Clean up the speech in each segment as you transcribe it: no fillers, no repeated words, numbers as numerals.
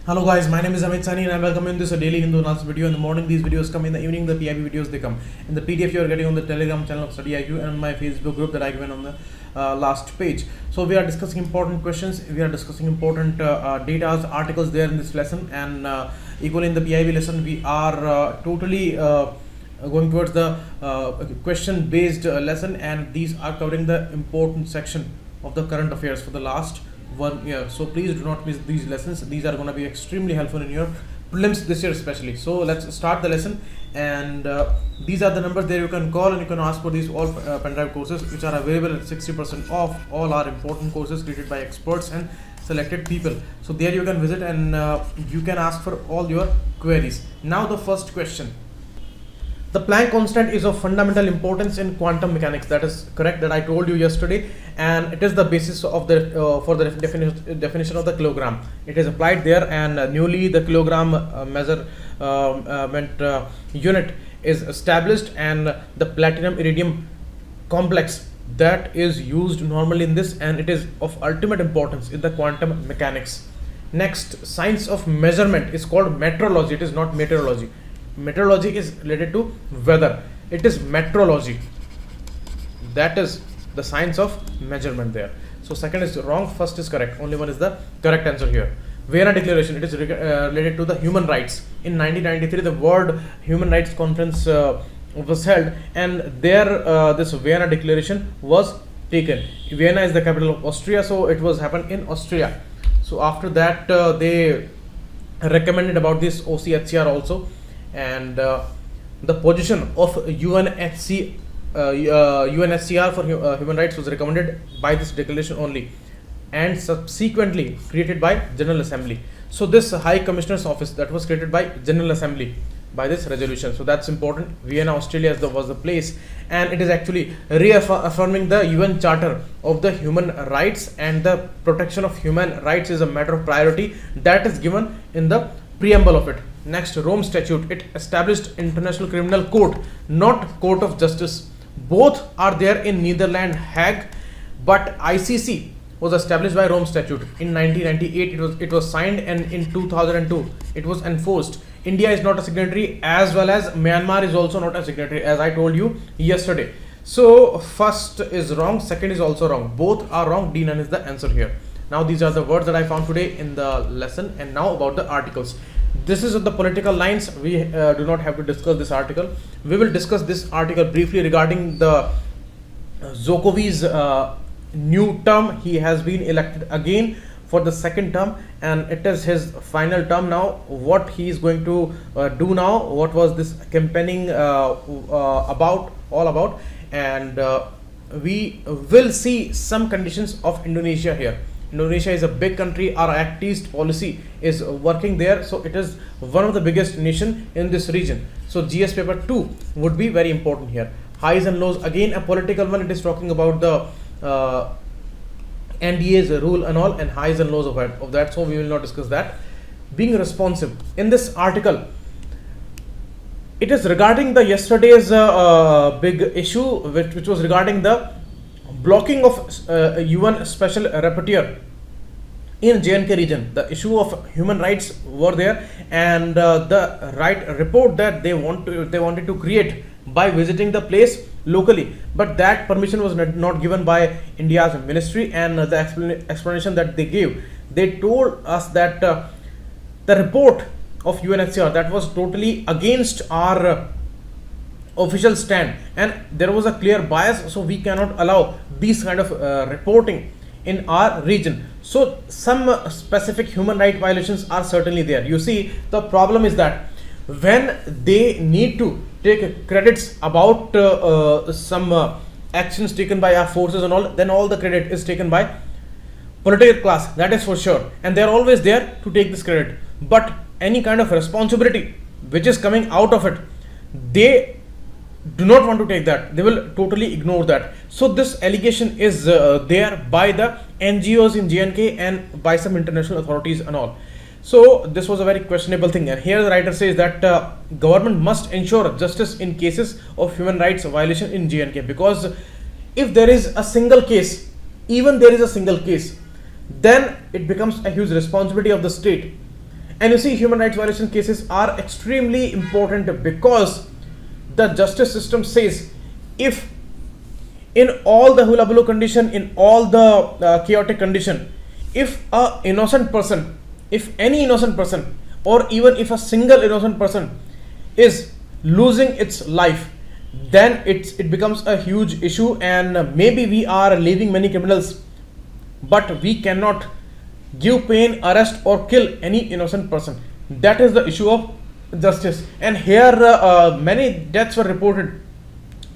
Hello guys, my name is Amit Sani and I welcome you in this daily Hindu analysis video. In the morning these videos come, in the evening the PIB videos they come. In the PDF you are getting on the Telegram channel of StudyIQ and my Facebook group that I given on the last page. So we are discussing important questions, we are discussing important data, articles there in this lesson, and equally in the PIB lesson we are totally going towards the question based lesson, and these are covering the important section of the current affairs for the last 1 year. So please do not miss these lessons. These are going to be extremely helpful in your prelims this year especially. So let's start the lesson, and these are the numbers there you can call and you can ask for these all pen drive courses which are available at 60% off. All are important courses created by experts and selected people. So there you can visit and you can ask for all your queries. Now the first question. The Planck constant is of fundamental importance in quantum mechanics. That is correct, that I told you yesterday, and it is the basis of the for the definition of the kilogram. It is applied there, and newly the kilogram measurement unit is established, and the platinum iridium complex that is used normally in this, and it is of ultimate importance in the quantum mechanics. Next, science of measurement is called metrology. It is not meteorology. Meteorology is related to weather. It is metrology. That is the science of measurement there. So second is wrong, first is correct. Only one is the correct answer here. Vienna Declaration, it is related to the human rights. In 1993, the World Human Rights Conference was held, and there this Vienna Declaration was taken. Vienna is the capital of Austria, so it was happened in Austria. So after that, they recommended about this OCHR also. And the position of UNHCR for human rights was recommended by this declaration only, and subsequently created by General Assembly. So this High Commissioner's Office, that was created by General Assembly by this resolution. So that's important. Vienna, Australia was the place, and it is actually reaffirming the UN Charter of the Human Rights, and the protection of human rights is a matter of priority that is given in the preamble of it. Next, Rome Statute, it established International Criminal Court, not Court of Justice. Both are there in Netherlands, Hague, but ICC was established by Rome Statute in 1998. It was signed, and in 2002 it was enforced. India is not a signatory, as well as Myanmar is also not a signatory, as I told you yesterday. So first is wrong, second is also wrong. Both are wrong. D9 is the answer here. Now these are the words that I found today in the lesson, and now about the articles. This is the political lines. We do not have to discuss this article. We will discuss this article briefly regarding the Zokovi's new term. He has been elected again for the second term, and it is his final term now. What he is going to do now, what was this campaigning all about, and we will see some conditions of Indonesia here. Indonesia is a big country. Our Act East policy is working there, so it is one of the biggest nation in this region. So GS paper 2 would be very important here. Highs and lows, again a political one. It is talking about the NDA's rule and all, and highs and lows of that, so we will not discuss that. Being responsive, in this article it is regarding the yesterday's big issue which was regarding the blocking of UN Special Rapporteur in JNK region. The issue of human rights were there, and the right report that they wanted to create by visiting the place locally, but that permission was not given by India's ministry. And the explanation that they gave, they told us that the report of UNHCR that was totally against our official stand, and there was a clear bias, so we cannot allow these kind of reporting in our region. So some specific human right violations are certainly there. You see, the problem is that when they need to take credits about some actions taken by our forces and all, then all the credit is taken by political class, that is for sure, and they are always there to take this credit. But any kind of responsibility which is coming out of it, they do not want to take that. They will totally ignore that. So this allegation is there by the NGOs in JNK and by some international authorities and all. So this was a very questionable thing, and here the writer says that government must ensure justice in cases of human rights violation in JNK, because if there is a single case, even there is a single case, then it becomes a huge responsibility of the state. And you see, human rights violation cases are extremely important because the justice system says if in all the hula condition, in all the chaotic condition, if a innocent person, if any innocent person, or even if a single innocent person is losing its life, then it becomes a huge issue, and maybe we are leaving many criminals, but we cannot give pain, arrest or kill any innocent person. That is the issue of justice. And here many deaths were reported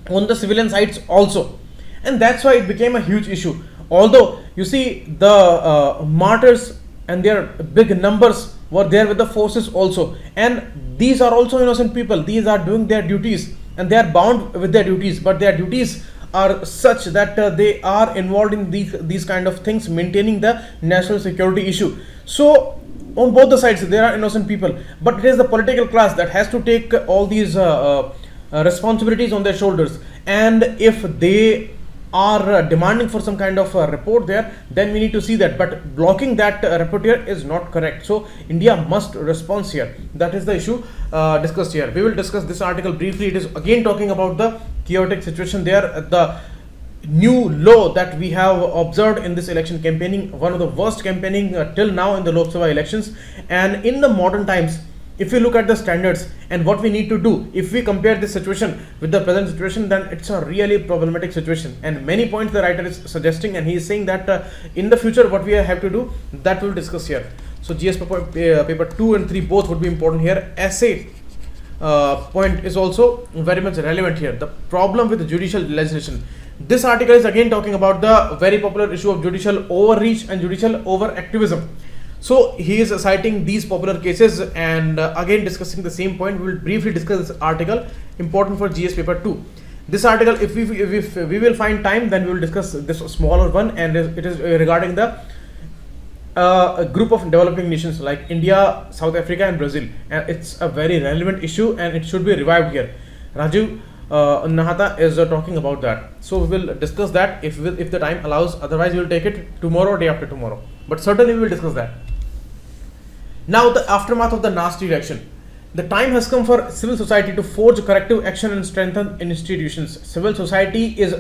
on the civilian sides also, and that's why it became a huge issue. Although you see the martyrs and their big numbers were there with the forces also, and these are also innocent people. These are doing their duties and they are bound with their duties, but their duties are such that they are involved in these kind of things, maintaining the national security issue. So on both the sides there are innocent people, but it is the political class that has to take all these responsibilities on their shoulders. And if they are demanding for some kind of report there, then we need to see that, but blocking that report here is not correct. So India must respond here. That is the issue discussed here. We will discuss this article briefly. It is again talking about the chaotic situation there, the new law that we have observed in this election campaigning, one of the worst campaigning till now in the Lok Sabha elections. And in the modern times, if we look at the standards and what we need to do, if we compare this situation with the present situation, then it's a really problematic situation. And many points the writer is suggesting, and he is saying that in the future what we have to do, that we'll discuss here. So GS paper 2 and 3 both would be important here. Essay point is also very much relevant here. The problem with the judicial legislation. This article is again talking about the very popular issue of judicial overreach and judicial overactivism. So he is citing these popular cases and again discussing the same point. We will briefly discuss this article, important for GS paper 2. This article, if we will find time, then we will discuss this smaller one, and it is regarding the a group of developing nations like India, South Africa and Brazil, and it's a very relevant issue and it should be revived here. Rajiv Nahata is talking about that, so we will discuss that if the time allows. Otherwise we will take it tomorrow or day after tomorrow, but certainly we will discuss that. Now, the aftermath of the nasty election. The time has come for civil society to forge corrective action and strengthen institutions. Civil society is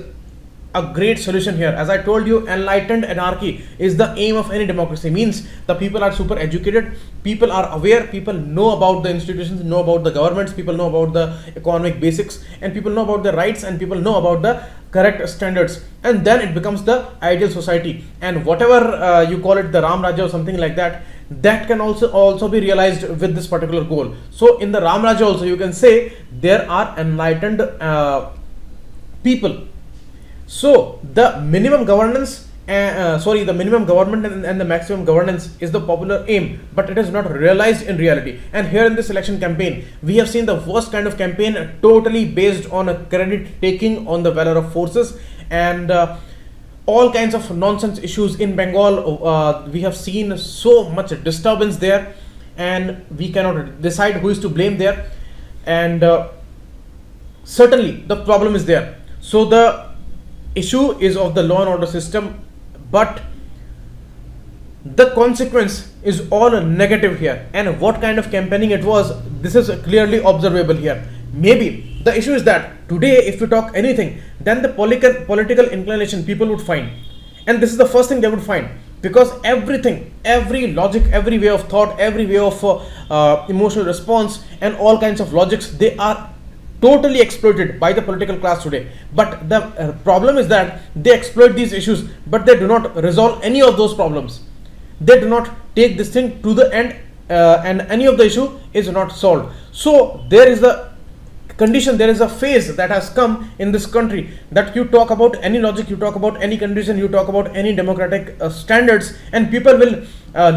a great solution here. As I told you, enlightened anarchy is the aim of any democracy. Means the people are super educated, people are aware, people know about the institutions, know about the governments, people know about the economic basics, and people know about the rights, and people know about the correct standards, and then it becomes the ideal society. And whatever you call it, the Ram Rajya or something like that, that can also be realized with this particular goal. So in the Ram Rajya also you can say there are enlightened people. So the minimum governance, the minimum government and the maximum governance is the popular aim, but it is not realized in reality. And here in this election campaign, we have seen the worst kind of campaign, totally based on a credit taking on the valor of forces, and all kinds of nonsense issues in Bengal. We have seen so much disturbance there, and we cannot decide who is to blame there. And certainly the problem is there. So the issue is of the law and order system, but the consequence is all negative here. And what kind of campaigning it was, this is clearly observable here. Maybe the issue is that today if you talk anything, then the political inclination people would find, and this is the first thing they would find, because everything, every logic, every way of thought, every way of emotional response and all kinds of logics, they are totally exploited by the political class today. But the problem is that they exploit these issues, but they do not resolve any of those problems. They do not take this thing to the end, and any of the issue is not solved. So there is the condition, there is a phase that has come in this country, that you talk about any logic, you talk about any condition, you talk about any democratic standards, and people will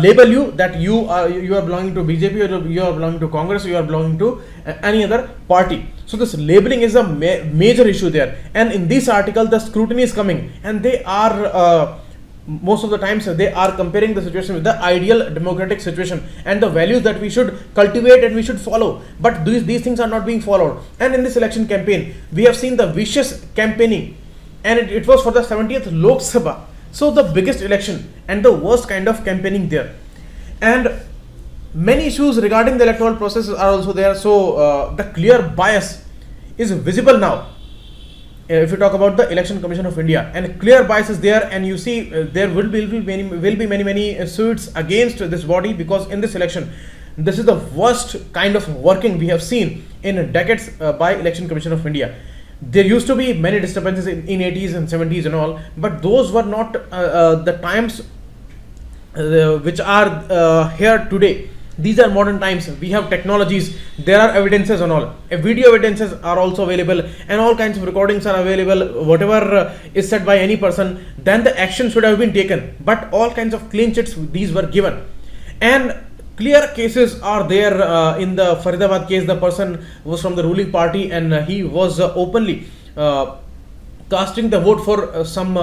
label you that you are belonging to BJP, or you are belonging to Congress, or you are belonging to any other party. So this labeling is a major issue there. And in this article the scrutiny is coming, and they are most of the times they are comparing the situation with the ideal democratic situation and the values that we should cultivate and we should follow, but these things are not being followed. And in this election campaign we have seen the vicious campaigning, and it was for the 70th Lok Sabha, so the biggest election and the worst kind of campaigning there. And many issues regarding the electoral process are also there. So the clear bias is visible now. If you talk about the Election Commission of India, and clear bias is there, and you see there will be many suits against this body, because in this election, this is the worst kind of working we have seen in decades by Election Commission of India. There used to be many disturbances in 80s and 70s and all, but those were not the times which are here today. These are modern times. We have technologies, there are evidences and all. Video evidences are also available, and all kinds of recordings are available. Whatever is said by any person, then the action should have been taken. But all kinds of clean chits, these were given. And clear cases are there. In the Faridabad case, the person was from the ruling party, and he was openly casting the vote for some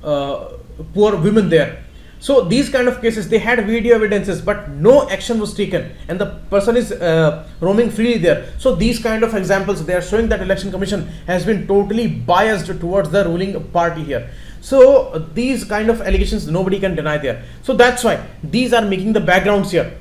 poor women there. So these kind of cases, they had video evidences, but no action was taken, and the person is roaming freely there. So these kind of examples, they are showing that Election Commission has been totally biased towards the ruling party here. So these kind of allegations, nobody can deny there. So that's why these are making the backgrounds here.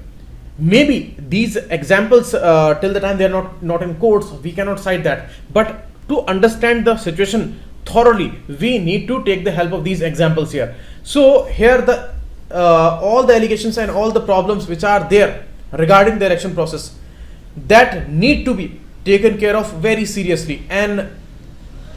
Maybe these examples, till the time they are not in courts, we cannot cite that. But to understand the situation thoroughly, we need to take the help of these examples here. So here the all the allegations and all the problems which are there regarding the election process, that need to be taken care of very seriously. And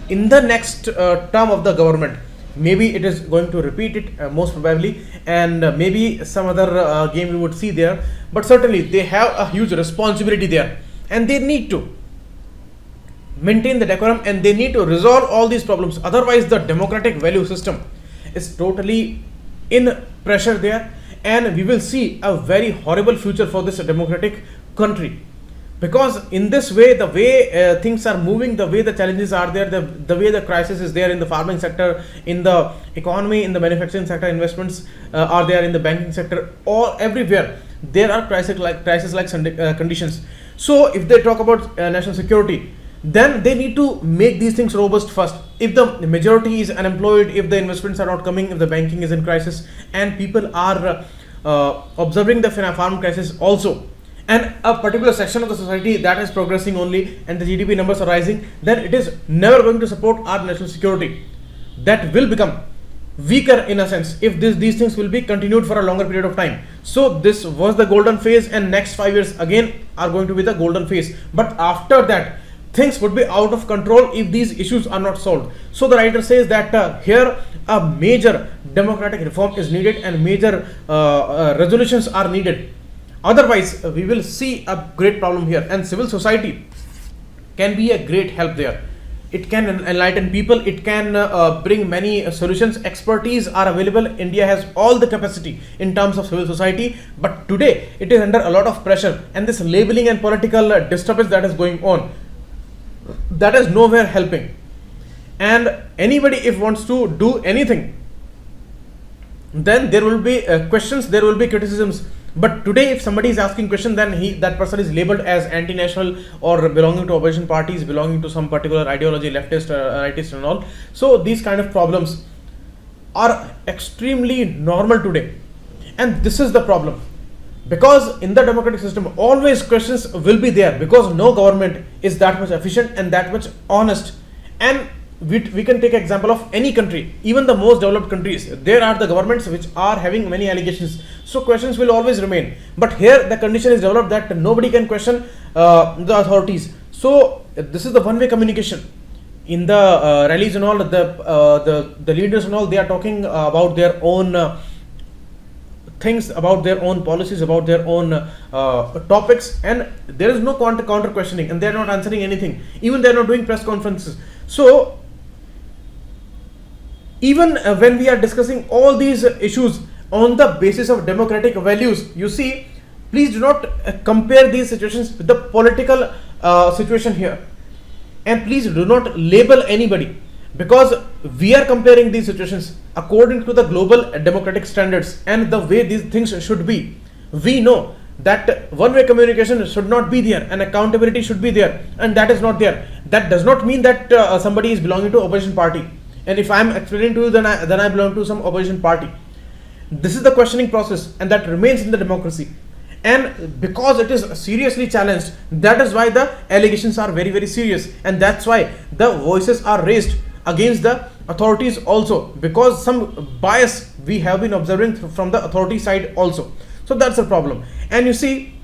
in the next term of the government, maybe it is going to repeat it, most probably, and maybe some other game we would see there. But certainly they have a huge responsibility there, and they need to maintain the decorum, and they need to resolve all these problems. Otherwise the democratic value system is totally in pressure there, and we will see a very horrible future for this democratic country. Because in this way, the way things are moving, the way the challenges are there, the way the crisis is there in the farming sector, in the economy, in the manufacturing sector, investments are there in the banking sector, all everywhere there are crisis like conditions. So if they talk about national security, then they need to make these things robust first. If the majority is unemployed, if the investments are not coming, if the banking is in crisis, and people are observing the farm crisis also, and a particular section of the society that is progressing only, and the GDP numbers are rising, then it is never going to support our national security. That will become weaker in a sense if these things will be continued for a longer period of time. So this was the golden phase, and next 5 years again are going to be the golden phase. But after that, things would be out of control if these issues are not solved. So the writer says that here a major democratic reform is needed, and major resolutions are needed. Otherwise we will see a great problem here, and civil society can be a great help there. It can enlighten people, it can bring many solutions. Expertise are available. India has all the capacity in terms of civil society, but today it is under a lot of pressure, and this labeling and political disturbance that is going on, that is nowhere helping. And anybody if wants to do anything, then there will be questions, there will be criticisms. But today if somebody is asking question, then that person is labeled as anti-national, or belonging to opposition parties, belonging to some particular ideology, leftist, rightist and all. So these kind of problems are extremely normal today, and this is the problem. Because in the democratic system, always questions will be there, because no government is that much efficient and that much honest. And we can take example of any country, even the most developed countries. There are the governments which are having many allegations, so questions will always remain. But here the condition is developed that nobody can question the authorities. So this is the one-way communication. In the rallies and all, the leaders and all, they are talking about their own things, about their own policies, about their own topics, and there is no counter questioning, and they are not answering anything. Even they are not doing press conferences. So even when we are discussing all these issues on the basis of democratic values, you see, please do not compare these situations with the political situation here, and please do not label anybody, because we are comparing these situations according to the global democratic standards and the way these things should be. We know that one-way communication should not be there, and accountability should be there, and that is not there. That does not mean that somebody is belonging to opposition party, and if I am explaining to you, then I belong to some opposition party. This is the questioning process, and that remains in the democracy. and because it is seriously challenged, that is why the allegations are very serious, and that's why the voices are raised against the authorities also, because some bias we have been observing from the authority side also. So that's the problem. And you see,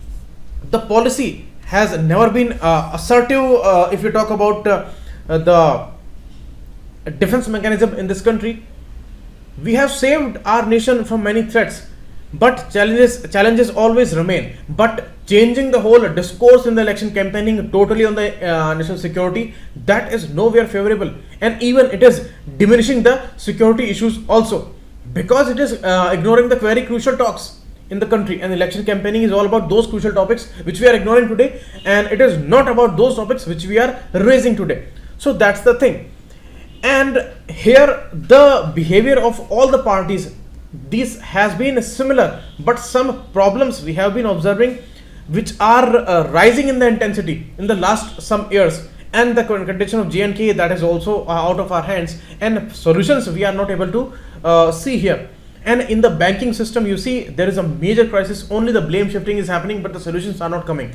the policy has never been assertive. If you talk about the defense mechanism in this country, we have saved our nation from many threats, but challenges always remain. But changing the whole discourse in the election campaigning totally on the national security, that is nowhere favorable, and even it is diminishing the security issues also, because it is ignoring the very crucial talks in the country. And election campaigning is all about those crucial topics which we are ignoring today, and it is not about those topics which we are raising today. So that's the thing. And here the behavior of all the parties, this has been similar, but some problems we have been observing which are rising in the intensity in the last some years, and the condition of J&K, that is also out of our hands, and solutions we are not able to see here. And in the banking system, you see there is a major crisis, only the blame shifting is happening, but the solutions are not coming.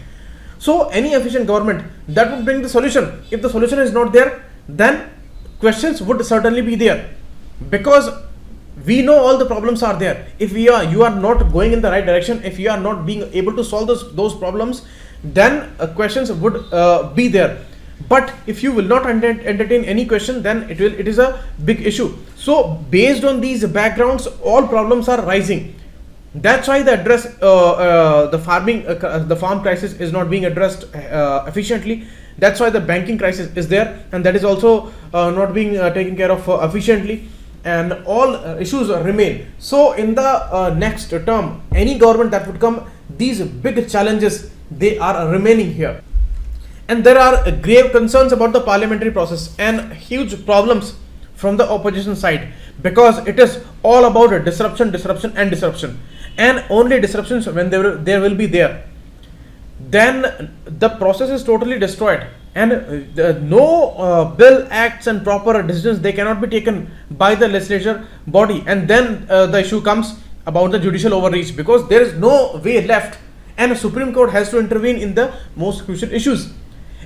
So any efficient government that would bring the solution, if the solution is not there, then questions would certainly be there, because we know all the problems are there. If you are not going in the right direction, if you are not being able to solve those problems, then questions would be there. But if you will not entertain any question, then it is a big issue. So based on these backgrounds, all problems are rising. That's why the farm crisis is not being addressed efficiently. That's why the banking crisis is there, and that is also not being taken care of efficiently, and all issues remain. So in the next term, any government that would come, these big challenges, they are remaining here. And there are grave concerns about the parliamentary process and huge problems from the opposition side, because it is all about disruption, and only disruptions when there will be there, then the process is totally destroyed, and no bill, acts and proper decisions, they cannot be taken by the legislature body. And then the issue comes about the judicial overreach, because there is no way left, and the Supreme Court has to intervene in the most crucial issues.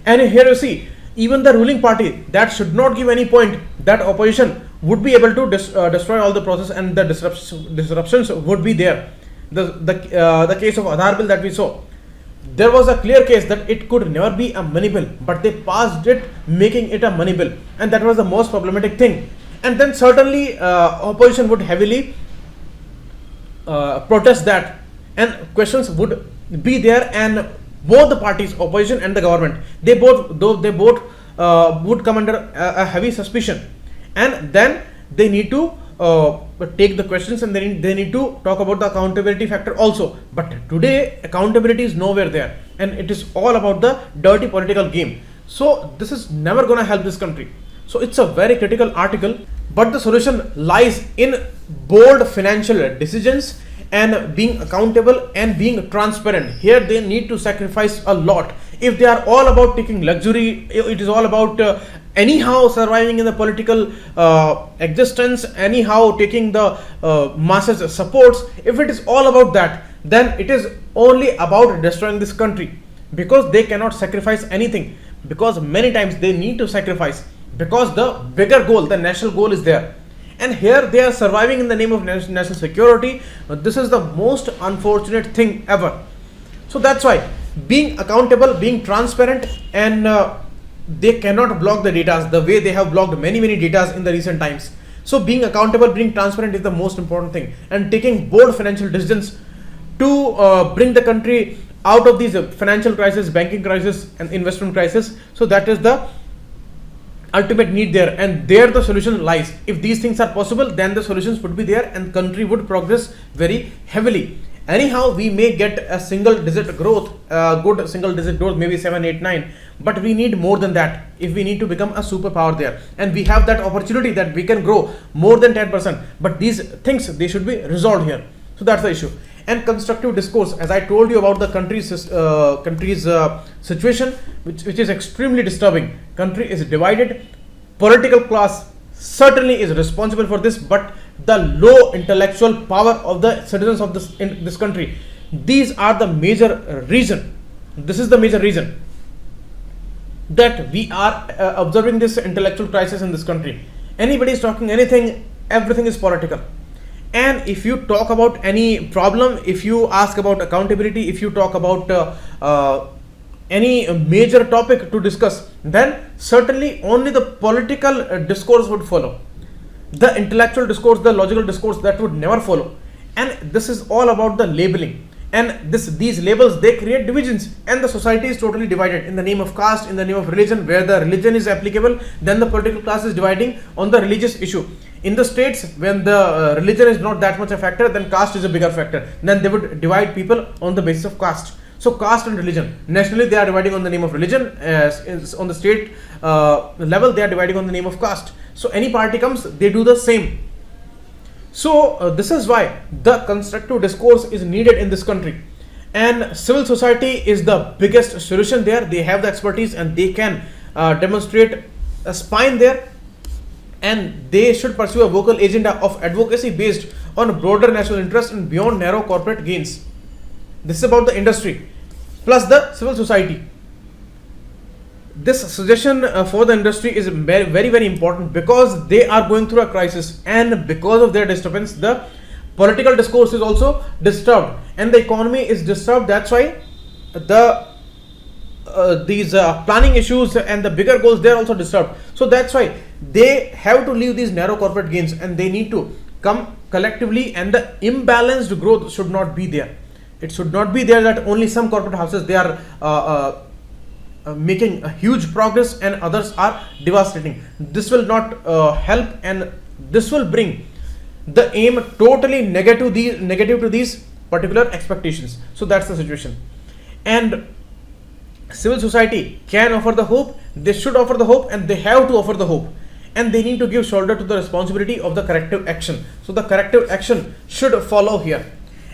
And here you see, even the ruling party, that should not give any point that opposition would be able to destroy all the process, and the disruptions would be there. The case of Aadhaar bill that we saw, there was a clear case that it could never be a money bill, but they passed it making it a money bill, and that was the most problematic thing. And then certainly opposition would heavily protest that, and questions would be there, and both the parties, opposition and the government, they both would come under a heavy suspicion, and then they need to take the questions, and they need to talk about the accountability factor also. But today accountability is nowhere there, and it is all about the dirty political game. So this is never going to help this country. So it's a very critical article, but the solution lies in bold financial decisions and being accountable and being transparent. Here they need to sacrifice a lot. If they are all about taking luxury, it is all about anyhow surviving in the political existence, anyhow taking the masses supports, if it is all about that, then it is only about destroying this country, because they cannot sacrifice anything, because many times they need to sacrifice, because the bigger goal, the national goal is there. And here they are surviving in the name of national security. This is the most unfortunate thing ever. So that's why being accountable, being transparent, and they cannot block the data the way they have blocked many data in the recent times. So being accountable, being transparent is the most important thing, and taking bold financial decisions to bring the country out of these financial crisis, banking crisis and investment crisis. So that is the ultimate need there, and there the solution lies. If these things are possible, then the solutions would be there, and country would progress very heavily. Anyhow, we may get a single digit growth, good single digit growth, maybe 7, 8, 9, but we need more than that if we need to become a superpower there, and we have that opportunity that we can grow more than 10%. But these things, they should be resolved here. So that's the issue. And constructive discourse, as I told you about the country's situation, which is extremely disturbing. Country is divided. Political class certainly is responsible for this, but the low intellectual power of the citizens of this country, These are the major reason. This is the major reason that we are observing this intellectual crisis in this country. Anybody is talking anything, everything is political. And if you talk about any problem, if you ask about accountability, if you talk about any major topic to discuss, then certainly only the political discourse would follow. The intellectual discourse, the logical discourse, that would never follow. And this is all about the labeling. And these labels, they create divisions, and the society is totally divided in the name of caste, in the name of religion. Where the religion is applicable, then the political class is dividing on the religious issue. In the states, when the religion is not that much a factor, then caste is a bigger factor. Then they would divide people on the basis of caste. So caste and religion, nationally they are dividing on the name of religion, on the state level they are dividing on the name of caste. So any party comes, they do the same. So this is why the constructive discourse is needed in this country, and civil society is the biggest solution there. They have the expertise and they can demonstrate a spine there, and they should pursue a vocal agenda of advocacy based on broader national interest and beyond narrow corporate gains. This is about the industry plus the civil society. This suggestion for the industry is very, very, very important, because they are going through a crisis, and because of their disturbance, the political discourse is also disturbed and the economy is disturbed. That's why these planning issues and the bigger goals, they are also disturbed. So that's why they have to leave these narrow corporate gains, and they need to come collectively, and the imbalanced growth should not be there. It should not be there that only some corporate houses, they are making a huge progress and others are devastating. This will not help, and this will bring the aim totally negative to these particular expectations. So that's the situation, and civil society can offer the hope. They should offer the hope, and they have to offer the hope, and they need to give shoulder to the responsibility of the corrective action. So the corrective action should follow here,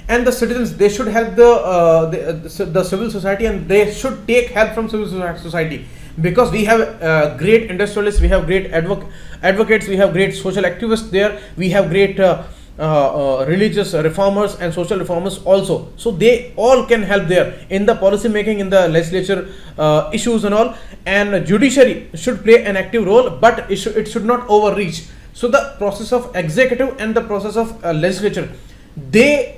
and the citizens, they should help the civil society, and they should take help from civil society, because we have great industrialists, we have great advocates, we have great social activists there, we have great religious reformers and social reformers also. So they all can help there in the policy making, in the legislature issues and all. And judiciary should play an active role, but it should not overreach. So the process of executive and the process of legislature, they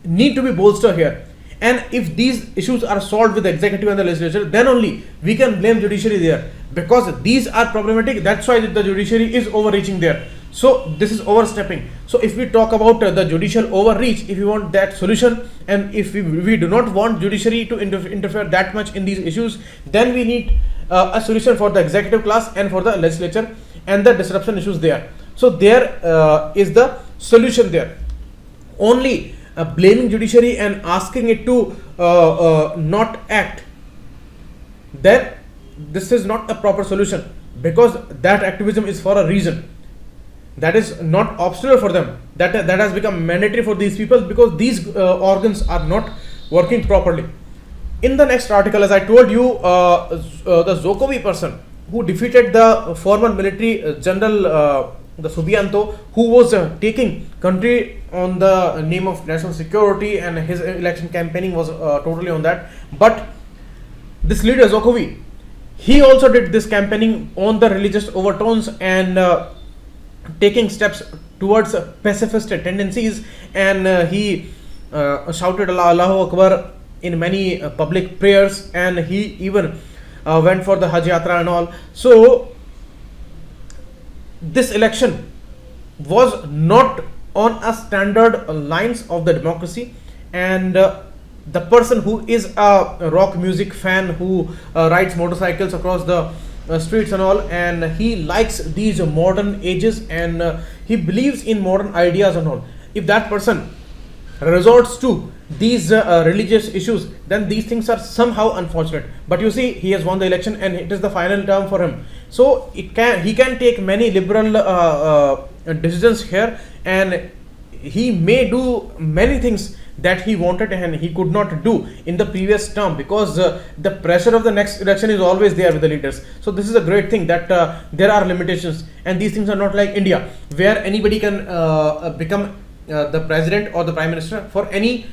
need to be bolstered here. And if these issues are solved with the executive and the legislature, then only we can blame judiciary there, because these are problematic. That's why the judiciary is overreaching there. So this is overstepping. So if we talk about the judicial overreach, if we want that solution, and if we do not want judiciary to interfere that much in these issues, then we need a solution for the executive class and for the legislature and the disruption issues there. So there is the solution there. Only blaming judiciary and asking it to not act, then this is not a proper solution, because that activism is for a reason. That is not optional for them. That has become mandatory for these people, because these organs are not working properly. In the next article, as I told you, the Zokovi person who defeated the former military general, the Subianto, who was taking country on the name of national security, and his election campaigning was totally on that. But this leader Zokovi, he also did this campaigning on the religious overtones and taking steps towards pacifist tendencies, and he shouted Allahu Akbar in many public prayers, and he even went for the Hajj Yatra and all. So this election was not on a standard lines of the democracy, and the person who is a rock music fan, who rides motorcycles across the streets and all, and he likes these modern ages, and he believes in modern ideas and all. If that person resorts to these religious issues, then these things are somehow unfortunate. But you see, he has won the election, and it is the final term for him. So he can take many liberal decisions here, and he may do many things that he wanted and he could not do in the previous term, because the pressure of the next election is always there with the leaders. So this is a great thing, that there are limitations, and these things are not like India, where anybody can become the president or the prime minister for any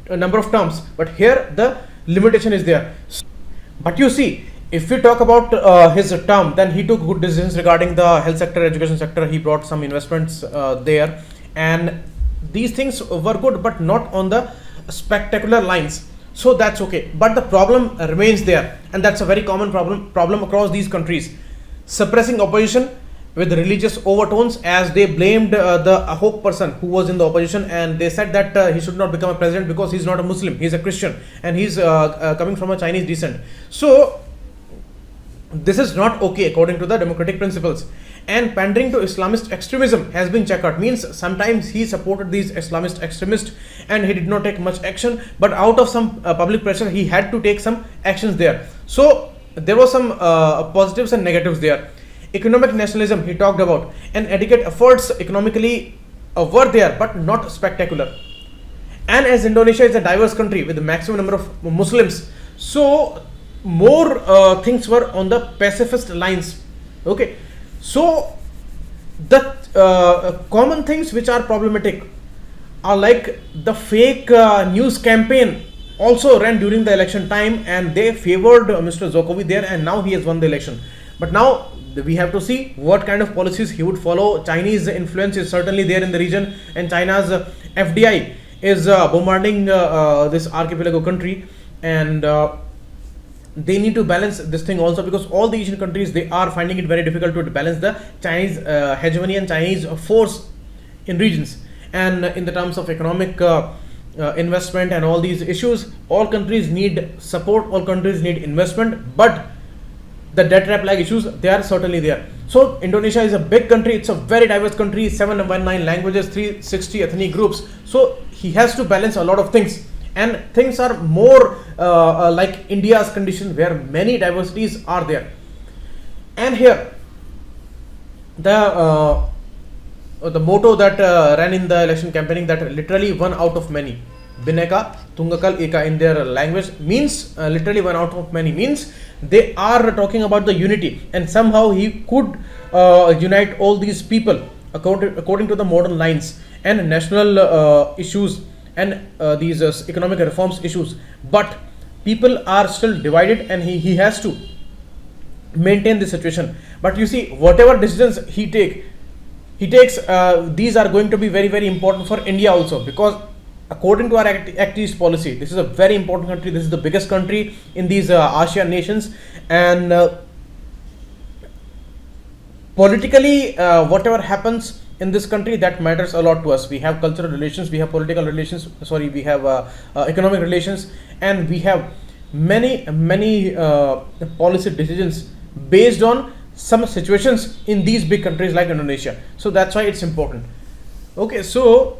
number of terms, but here the limitation is there. But you see, if we talk about his term, then he took good decisions regarding the health sector, education sector. He brought some investments there, and these things were good, but not on the spectacular lines. So that's okay. But the problem remains there, and that's a very common problem across these countries. Suppressing opposition with religious overtones, as they blamed the Ahok person who was in the opposition, and they said that he should not become a president because he's not a Muslim, he's a Christian, and he's coming from a Chinese descent. So this is not okay according to the democratic principles. And pandering to Islamist extremism has been checked out. Means sometimes he supported these Islamist extremists and he did not take much action, but out of some public pressure he had to take some actions there. So there was some positives and negatives there. Economic nationalism he talked about, and adequate efforts economically were there, but not spectacular. And as Indonesia is a diverse country with the maximum number of Muslims, so more things were on the pacifist lines. Okay, so the common things which are problematic are like the fake news campaign also ran during the election time, and they favored Mr. Jokowi there, and now he has won the election. But now we have to see what kind of policies he would follow. Chinese influence is certainly there in the region, and China's FDI is bombarding this archipelago country, and they need to balance this thing also, because all the Asian countries, they are finding it very difficult to balance the Chinese hegemony and Chinese force in regions. And in the terms of economic investment and all these issues, all countries need support, all countries need investment, but the debt trap like issues, they are certainly there. So Indonesia is a big country, it's a very diverse country, 719 languages, 360 ethnic groups. So he has to balance a lot of things, and things are more like India's condition, where many diversities are there. And here the motto that ran in the election campaigning, that literally one out of many, Bineka Tunggal Ika in their language, means literally one out of many, means they are talking about the unity, and somehow he could unite all these people according to the modern lines and national issues and these economic reforms issues. But people are still divided, and he has to maintain this situation. But you see, whatever decisions he takes, these are going to be very, very important for India also, because according to our Act East policy, this is a very important country. This is the biggest country in these ASEAN nations, and politically, whatever happens in this country, that matters a lot to us. We have cultural relations, we have political relations, we have economic relations, and we have many policy decisions based on some situations in these big countries like Indonesia. So that's why it's important. Okay, so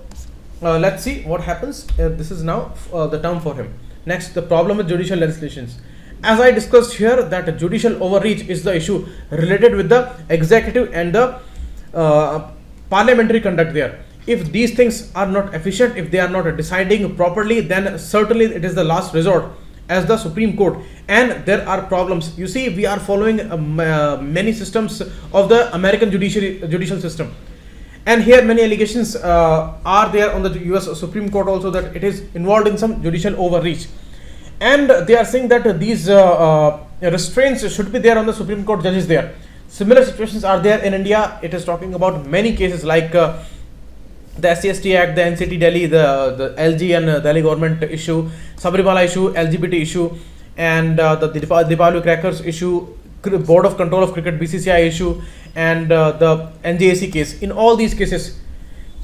let's see what happens. This is now the term for him. Next, the problem with judicial legislations. As I discussed here, that judicial overreach is the issue related with the executive and the parliamentary conduct there. If these things are not efficient, if they are not deciding properly, then certainly it is the last resort as the Supreme Court, and there are problems. You see, we are following many systems of the American judicial system, and here many allegations are there on the US Supreme Court also, that it is involved in some judicial overreach, and they are saying that these restraints should be there on the Supreme Court judges there. Similar situations are there in India. It is talking about many cases like the SC/ST Act, the NCT Delhi, the LG and Delhi government issue, Sabarimala issue, LGBT issue, and the Deepavali crackers issue, Board of Control of Cricket BCCI issue, and the NJAC case. In all these cases,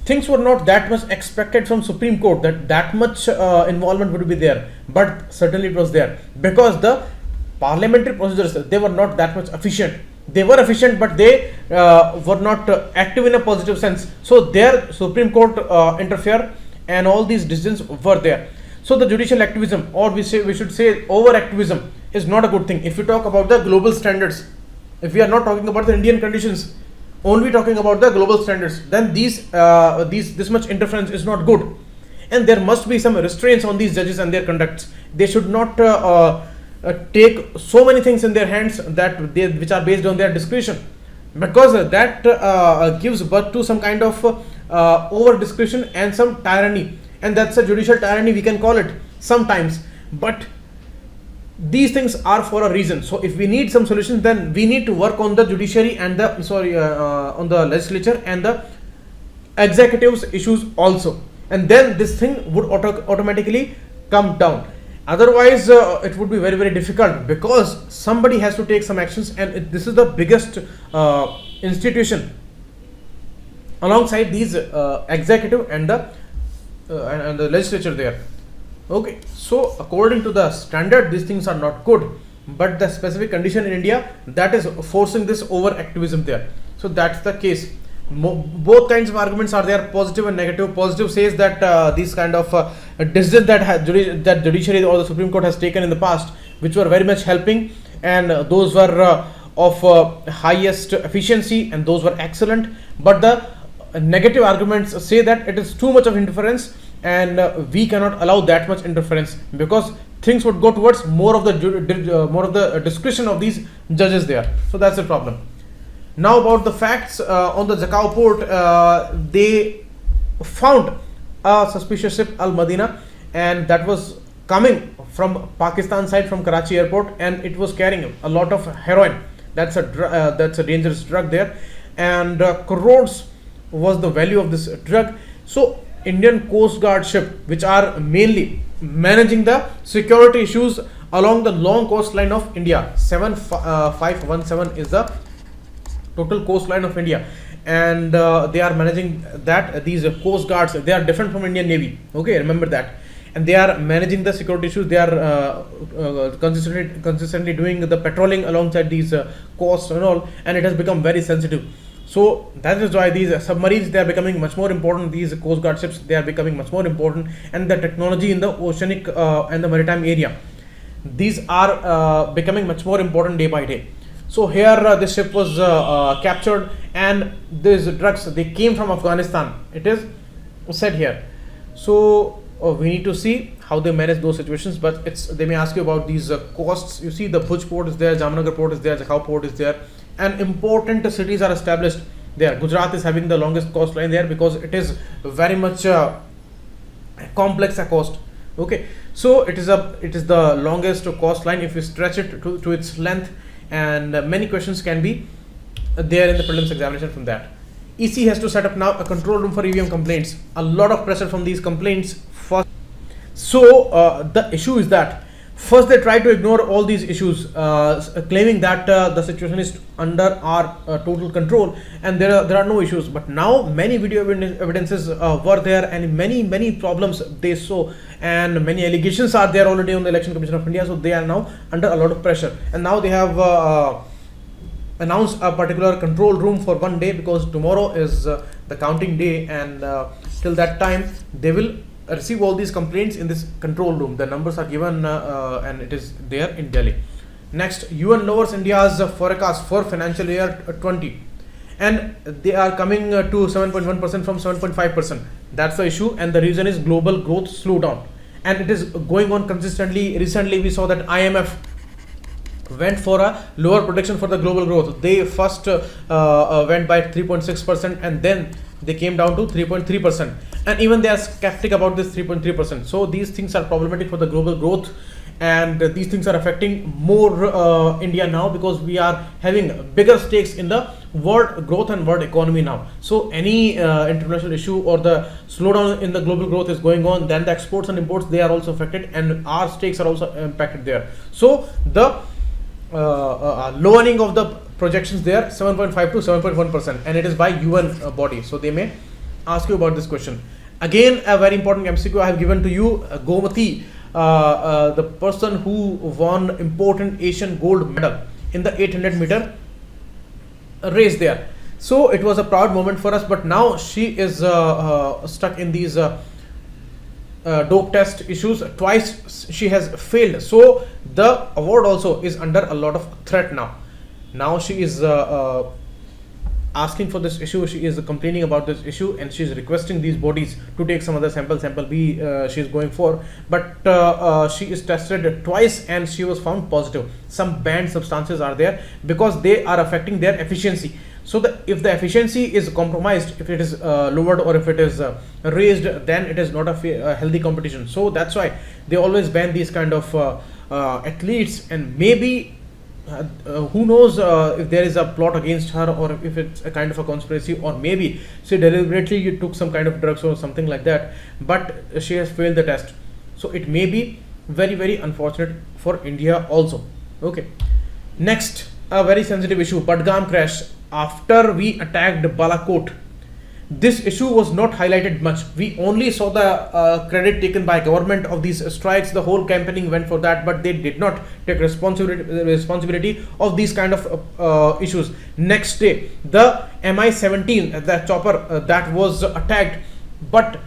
things were not that much expected from Supreme Court, that much involvement would be there, but certainly it was there, because the parliamentary procedures, they were not that much efficient. They were efficient, but they were not active in a positive sense. So there Supreme Court interfered, and all these decisions were there. So the judicial activism, or we should say over activism, is not a good thing. If we talk about the global standards, if we are not talking about the Indian conditions, only talking about the global standards, then this much interference is not good, and there must be some restraints on these judges and their conducts. They should not take so many things in their hands which are based on their discretion, because that gives birth to some kind of over discretion and some tyranny, and that's a judicial tyranny, we can call it sometimes. But these things are for a reason. So if we need some solutions, then we need to work on the judiciary and the on the legislature and the executive's issues also, and then this thing would automatically come down. Otherwise it would be very, very difficult, because somebody has to take some actions, and this is the biggest institution alongside these executive and the legislature there. Okay, so according to the standard, these things are not good, but the specific condition in India, that is forcing this over activism there. So that's the case. Both kinds of arguments are there, positive and negative. Positive says that these kind of decisions that judiciary or the Supreme Court has taken in the past, which were very much helping, and those were of highest efficiency, and those were excellent. But the negative arguments say that it is too much of interference, and we cannot allow that much interference, because things would go towards more of the discretion of these judges there. So that's the problem. Now about the facts on the Zakao port, they found a suspicious ship, Al Madina, and that was coming from Pakistan side, from Karachi airport, and it was carrying a lot of heroin. That's a dangerous drug there, and crores was the value of this drug. So Indian Coast Guard ship, which are mainly managing the security issues along the long coastline of India, 7517 is the total coastline of India, and they are managing that. These coast guards, they are different from Indian Navy, okay, remember that, and they are managing the security issues. They are consistently doing the patrolling alongside these coasts and all, and it has become very sensitive. So that is why these submarines, they are becoming much more important. These coast guard ships, they are becoming much more important, and the technology in the oceanic and the maritime area, these are becoming much more important day by day. So here this ship was captured, and these drugs, they came from Afghanistan, it is said here. So we need to see how they manage those situations, but they may ask you about these costs. You see the Bhuj port is there, Jamnagar port is there, Zakao port is there, and important cities are established there. Gujarat is having the longest coastline there, because it is very much complex a coast. Okay, so it is the longest coastline if you stretch it to its length, and many questions can be there in the prelims examination from that. EC has to set up now a control room for EVM complaints. A lot of pressure from these complaints. First, so the issue is that first they try to ignore all these issues, claiming that the situation is under our total control, and there are no issues. But now many video evidences were there, and many problems they saw, and many allegations are there already on the Election Commission of India. So they are now under a lot of pressure, and now they have announced a particular control room for one day, because tomorrow is the counting day, and till that time they will receive all these complaints in this control room. The numbers are given and it is there in Delhi. Next, UN lowers India's forecast for financial year 20, and they are coming to 7.1% from 7.5%. That's the issue, and the reason is global growth slowdown, and it is going on consistently. Recently we saw that IMF went for a lower prediction for the global growth. They first went by 3.6%, and then they came down to 3.3%, and even they are skeptic about this 3.3%. So these things are problematic for the global growth, and these things are affecting more India now, because we are having bigger stakes in the world growth and world economy now. So any international issue or the slowdown in the global growth is going on, then the exports and imports, they are also affected, and our stakes are also impacted there. So the lowering of the projections there, 7.5 to 7.1%, and it is by UN body. So they may ask you about this question. Again, a very important MCQ I have given to you. Gomati, the person who won important Asian gold medal in the 800 meter race there. So it was a proud moment for us, but now she is stuck in these dope test issues. Twice she has failed, so the award also is under a lot of threat now. Now she is asking for this issue, she is complaining about this issue, and she is requesting these bodies to take some other sample B she is going for, but she is tested twice and she was found positive. Some banned substances are there, because they are affecting their efficiency. So if the efficiency is compromised, if it is lowered or if it is raised, then it is not a healthy competition. So that's why they always ban these kind of athletes, and maybe who knows if there is a plot against her, or if it's a kind of a conspiracy, or maybe she deliberately took some kind of drugs or something like that, but she has failed the test. So it may be very, very unfortunate for India also. Okay, next, a very sensitive issue, Budgam crash. After we attacked Balakot, this issue was not highlighted much. We only saw the credit taken by government of these strikes. The whole campaigning went for that, but they did not take responsibility of these kind of issues. Next day, the Mi-17, that chopper that was attacked, but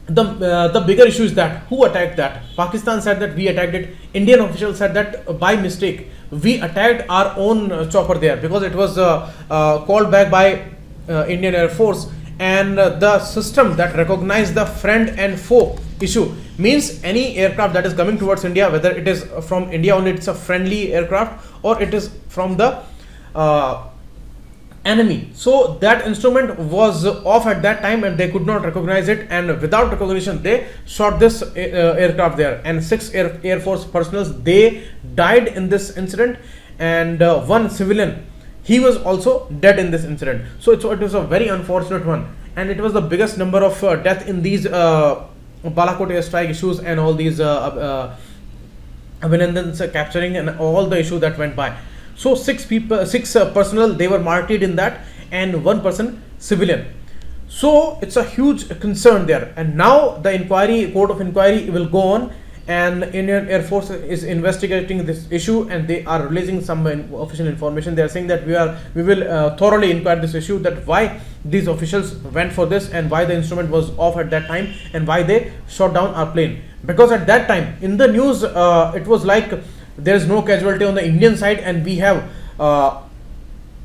the bigger issue is that who attacked that. Pakistan said that we attacked it. Indian officials said that by mistake we attacked our own chopper there, because it was called back by Indian Air Force, and the system that recognized the friend and foe issue means any aircraft that is coming towards India, whether it is from India only, it's a friendly aircraft, or it is from the enemy. So that instrument was off at that time and they could not recognize it, and without recognition they shot this aircraft there, and 6 Air Force personnel, they died in this incident, and one civilian, he was also dead in this incident. So it was a very unfortunate one, and it was the biggest number of death in these Balakot airstrike issues and all these Abhinandans capturing and all the issue that went by. So 6 personnel, they were martyred in that, and 1 person civilian. So it's a huge concern there, and now the court of inquiry will go on, and Indian Air Force is investigating this issue, and they are releasing some official information. They are saying that we will thoroughly inquire this issue, that why these officials went for this, and why the instrument was off at that time, and why they shot down our plane. Because at that time in the news it was like there is no casualty on the Indian side, and we have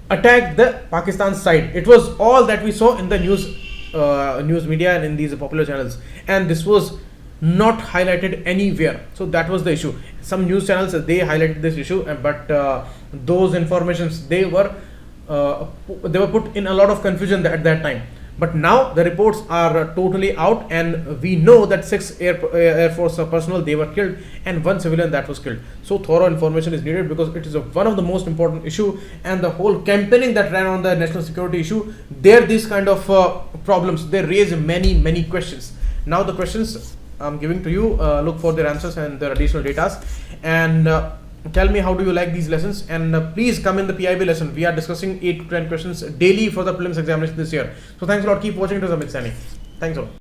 attacked the Pakistan side. It was all that we saw in the news media and in these popular channels, and this was not highlighted anywhere. So that was the issue. Some news channels, they highlighted this issue, but those informations, they were put in a lot of confusion at that time. But now the reports are totally out, and we know that 6 Air Force personnel, they were killed, and 1 civilian that was killed. So thorough information is needed, because it is one of the most important issue, and the whole campaigning that ran on the national security issue, there these kind of problems, they raise many questions. Now the questions I'm giving to you, look for their answers and their additional data, and tell me how do you like these lessons, and please come in the PIB lesson. We are discussing 8 to 10 questions daily for the prelims examination this year. So thanks a lot. Keep watching to Amit Sani. Thanks a lot.